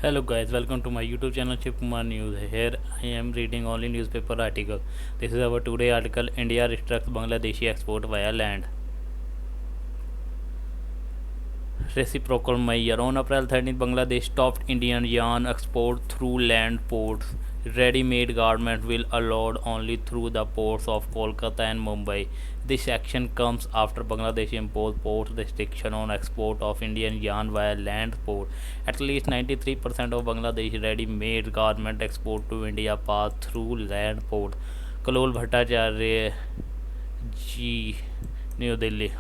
Hello guys, welcome to my YouTube channel Shiv Kumar News. Here I am reading only newspaper article. This is our today article. India restricts Bangladeshi export via land. Reciprocal measure. On April 13th, Bangladesh stopped Indian yarn export through land ports. Ready-made garment will allowed only through the ports of Kolkata and Mumbai. This action comes after Bangladesh imposed port restriction on export of Indian yarn via land port. At least 93% of Bangladesh ready-made garment export to India pass through land port. Kalol Bhattacharya, G. New Delhi.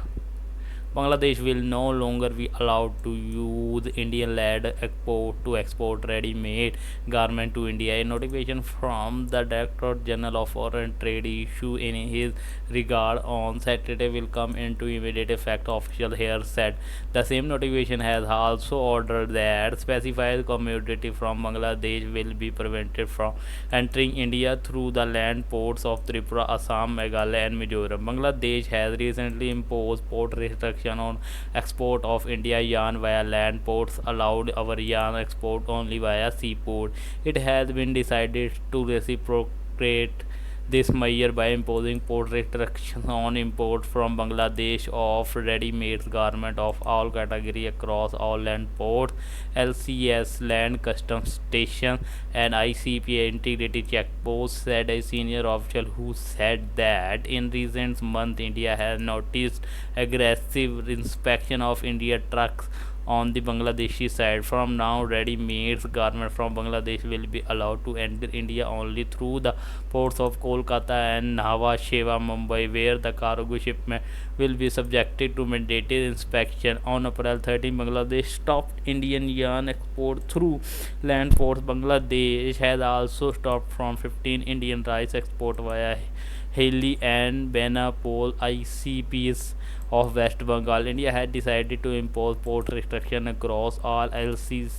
Bangladesh will no longer be allowed to use Indian led export to export ready-made garment to India. A notification from the Director General of Foreign Trade issue in his regard on Saturday will come into immediate effect, official here said. The same notification has also ordered that specified commodity from Bangladesh will be prevented from entering India through the land ports of Tripura, Assam, Meghalaya and Mizoram. Bangladesh has recently imposed port restriction on export of India yarn via land ports, allowed our yarn export only via seaport. It has been decided to reciprocate this measure by imposing port restrictions on import from Bangladesh of ready-made garment of all category across all land ports, LCS land customs station and ICP integrated checkposts, said a senior official who said that in recent months India has noticed aggressive inspection of India trucks on the Bangladeshi side. From now, ready-made garments from Bangladesh will be allowed to enter India only through the ports of Kolkata and Nhava Sheva, Mumbai, where the cargo shipment will be subjected to mandated inspection. On April 13, Bangladesh stopped Indian yarn export through land ports. Bangladesh has also stopped from 15 Indian rice export via Haley and Benapole ICPs of West Bengal. India had decided to impose port restriction across all LCS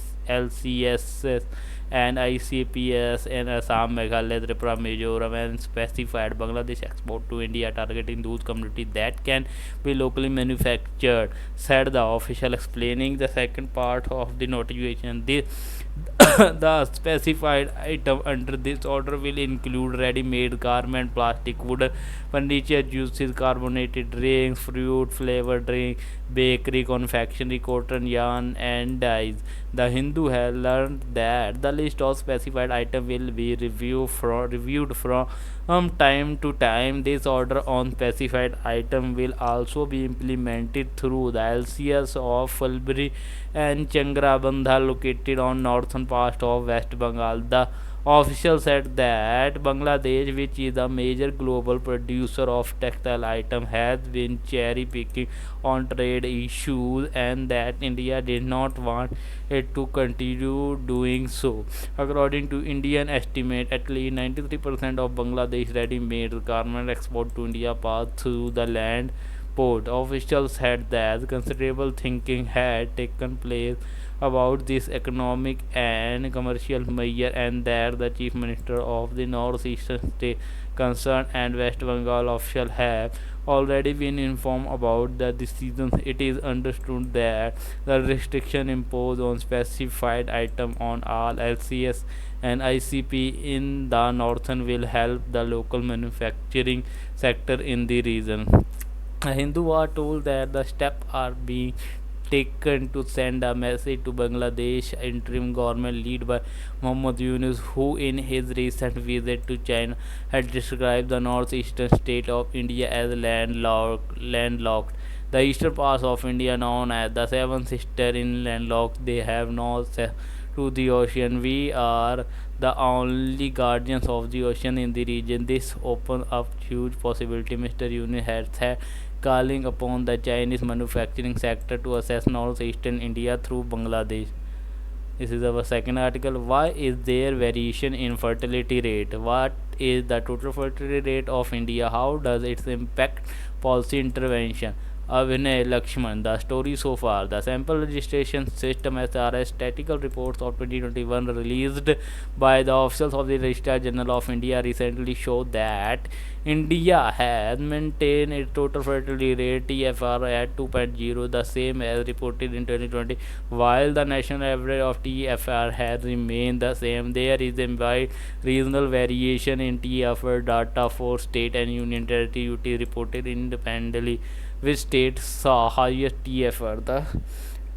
and ICPS in Assam, Meghalaya, Tripura, Mizoram, and specified Bangladesh export to India targeting those commodities that can be locally manufactured, said the official, explaining the second part of the notification. The specified item under this order will include ready-made garment, plastic, wooden furniture, juices, carbonated drinks, fruit flavored drink, bakery, confectionery, cotton yarn, and dyes. The Hindu has learned that the list of specified items will be reviewed from time to time. This order on specified item will also be implemented through the LCS of Fulbri and Changrabandha located on northern part of West Bengal. The official said that Bangladesh, which is a major global producer of textile items, has been cherry picking on trade issues and that India did not want it to continue doing so. According to Indian estimate, at least 93% of Bangladesh ready-made garment export to India pass through the land port. Officials said that considerable thinking had taken place about this economic and commercial measure and that the Chief Minister of the Northeastern state concerned and West Bengal official have already been informed about the decision. It is understood that the restriction imposed on specified item on all LCS and ICP in the northern will help the local manufacturing sector in the region. Hindu are told that the steps are being taken to send a message to Bangladesh interim government led by Mohammad Yunus, who in his recent visit to China had described the northeastern state of India as landlocked. The eastern part of India, known as the Seven Sisters, in landlocked. They have no access to the ocean. We are the only guardians of the ocean in the region. This opens up huge possibility, Mr. Yunus had said, calling upon the Chinese manufacturing sector to access northeastern India through Bangladesh. This is our second article. Why is there variation in fertility rate? What is the total fertility rate of India? How does it impact policy intervention? Vinay Lakshman. The story so far. The sample registration system SRS statistical reports of 2021 released by the officials of the Registrar General of India recently showed that India has maintained its total fertility rate TFR at 2.0, the same as reported in 2020. While the national average of TFR has remained the same, there is a wide regional variation in TFR data for state and union territory reported independently, which states saw highest TFR. The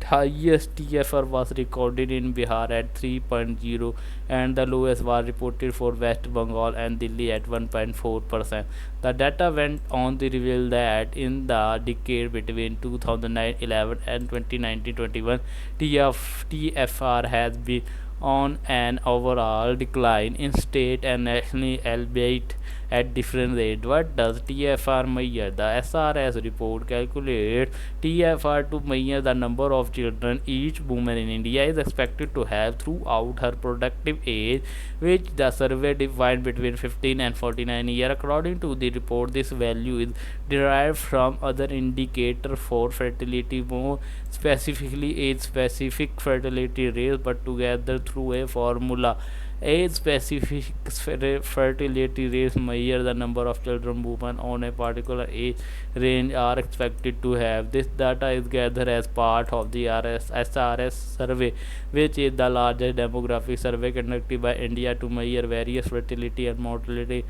highest TFR was recorded in Bihar at 3.0 and the lowest was reported for West Bengal and Delhi at 1.4%. The data went on to reveal that in the decade between 2011 and 2019-21, TFR has been on an overall decline in state and nationally, albeit at different rate. What does TFR measure? The SRS report calculates TFR to measure the number of children each woman in India is expected to have throughout her productive age, which the survey defined between 15 and 49 years. According to the report, this value is derived from other indicators for fertility, more specifically age specific fertility rates, but together through a formula. Age specific fertility rates measure the number of children women on a particular age range are expected to have. This data is gathered as part of the SRS survey, which is the largest demographic survey conducted by India to measure various fertility and mortality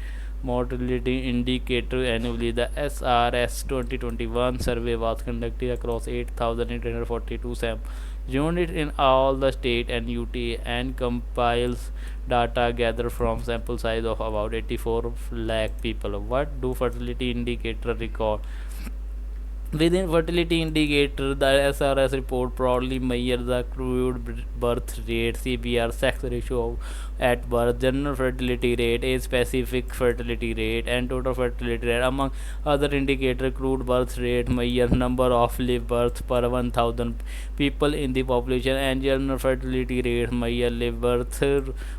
indicator annually. The SRS 2021 survey was conducted across 8,842 samples unit in all the state and UT and compiles data gathered from sample size of about 84 lakh people. What do fertility indicator record? Within fertility indicator, the SRS report broadly measures the crude birth rate, CBR, sex ratio at birth, general fertility rate, age specific fertility rate, and total fertility rate. Among other indicators, crude birth rate measures number of live births per 1000 people in the population, and general fertility rate measures live births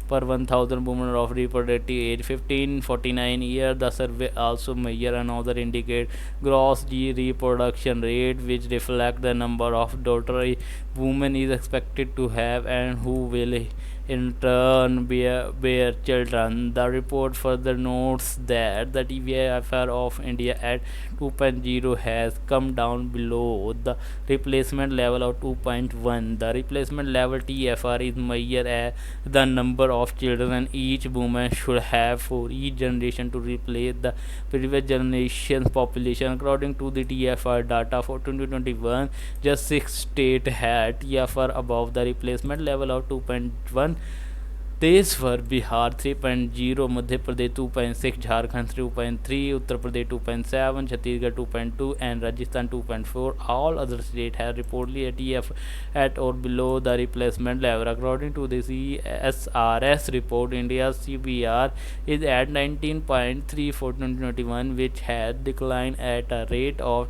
per 1000 women of reproductive age 15-49 years. The survey also measures another indicator, gross reproduction rate, which reflects the number of daughters a woman is expected to have and who will in turn bear children. The report further notes that the TFR of India at 2.0 has come down below the replacement level of 2.1. The replacement level TFR is measured as the number of children each woman should have for each generation to replace the previous generation's population. According to the TFR data for 2021, just 6 states had TFR above the replacement level of 2.1. These were Bihar 3.0, Madhya Pradesh 2.6, Jharkhand 2.3, Uttar Pradesh 2.7, Chhattisgarh 2.2, and Rajasthan 2.4. All other states have reportedly a TF at or below the replacement level. According to the CSRS report, India's CBR is at 19.3 for 2021, which had declined at a rate of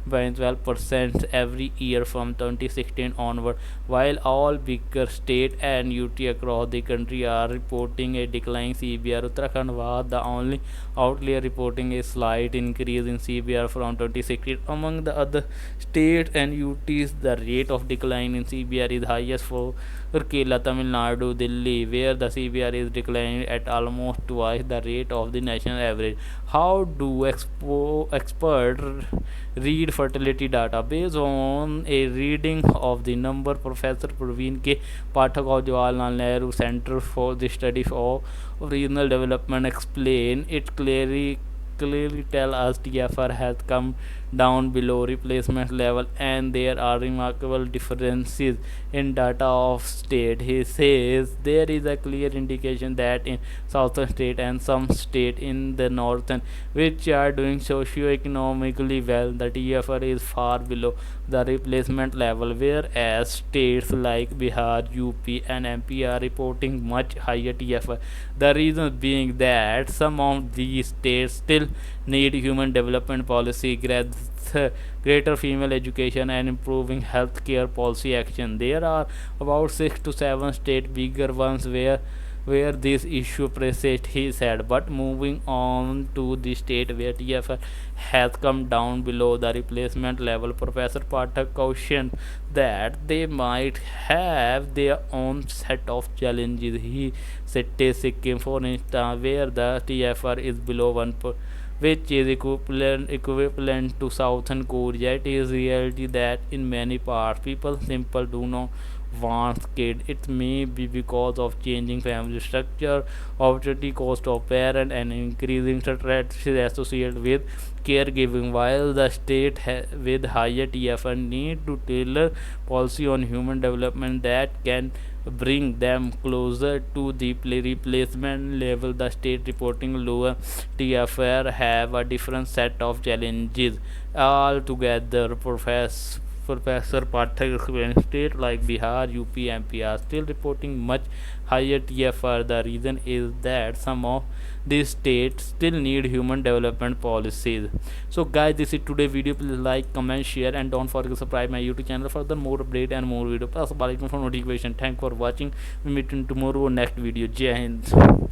12% every year from 2016 onward, while all bigger states and UT across the country are reporting a declining CBR. Uttarakhand was the only outlier reporting a slight increase in CBR from 2016. Among the other states and UTs, the rate of decline in CBR is highest for Kerala, Tamil Nadu, Delhi, where the CBR is declining at almost twice the rate of the national average. How do experts read fertility data? Based on a reading of the number, Professor Praveen K. Pathak of Jawaharlal Nehru Center for the Study of Regional Development explain it clearly tell us TFR has come down below replacement level and there are remarkable differences in data of state. He says there is a clear indication that in southern state and some state in the northern which are doing socio-economically well, the TFR is far below the replacement level, whereas states like Bihar, UP and MP are reporting much higher TFR. The reason being that some of these states still need human development policy, greater female education and improving healthcare policy action. There are about 6 to 7 states, bigger ones, where where this issue persists, he said. But moving on to the state where TFR has come down below the replacement level, Professor Pathak cautioned that they might have their own set of challenges. He said, take Sikkim, for instance, where the TFR is below 1, which is equivalent to Southern Korea. It is reality that in many parts people simply do not want kids. It may be because of changing family structure, opportunity cost of parent, and increasing stress associated with caregiving. While the state with higher TFR need to tailor policy on human development that can bring them closer to the replacement level, the state reporting lower TFR have a different set of challenges altogether. Professor Pathak explained states like Bihar, UP, MP are still reporting much higher TFR. The reason is that some of these states still need human development policies. So guys, this is today video. Please like, comment, share, and don't forget to subscribe my YouTube channel for the more update and more video. Plus bell icon for notification. Thanks for watching. We meet in tomorrow next video. Jai Hind.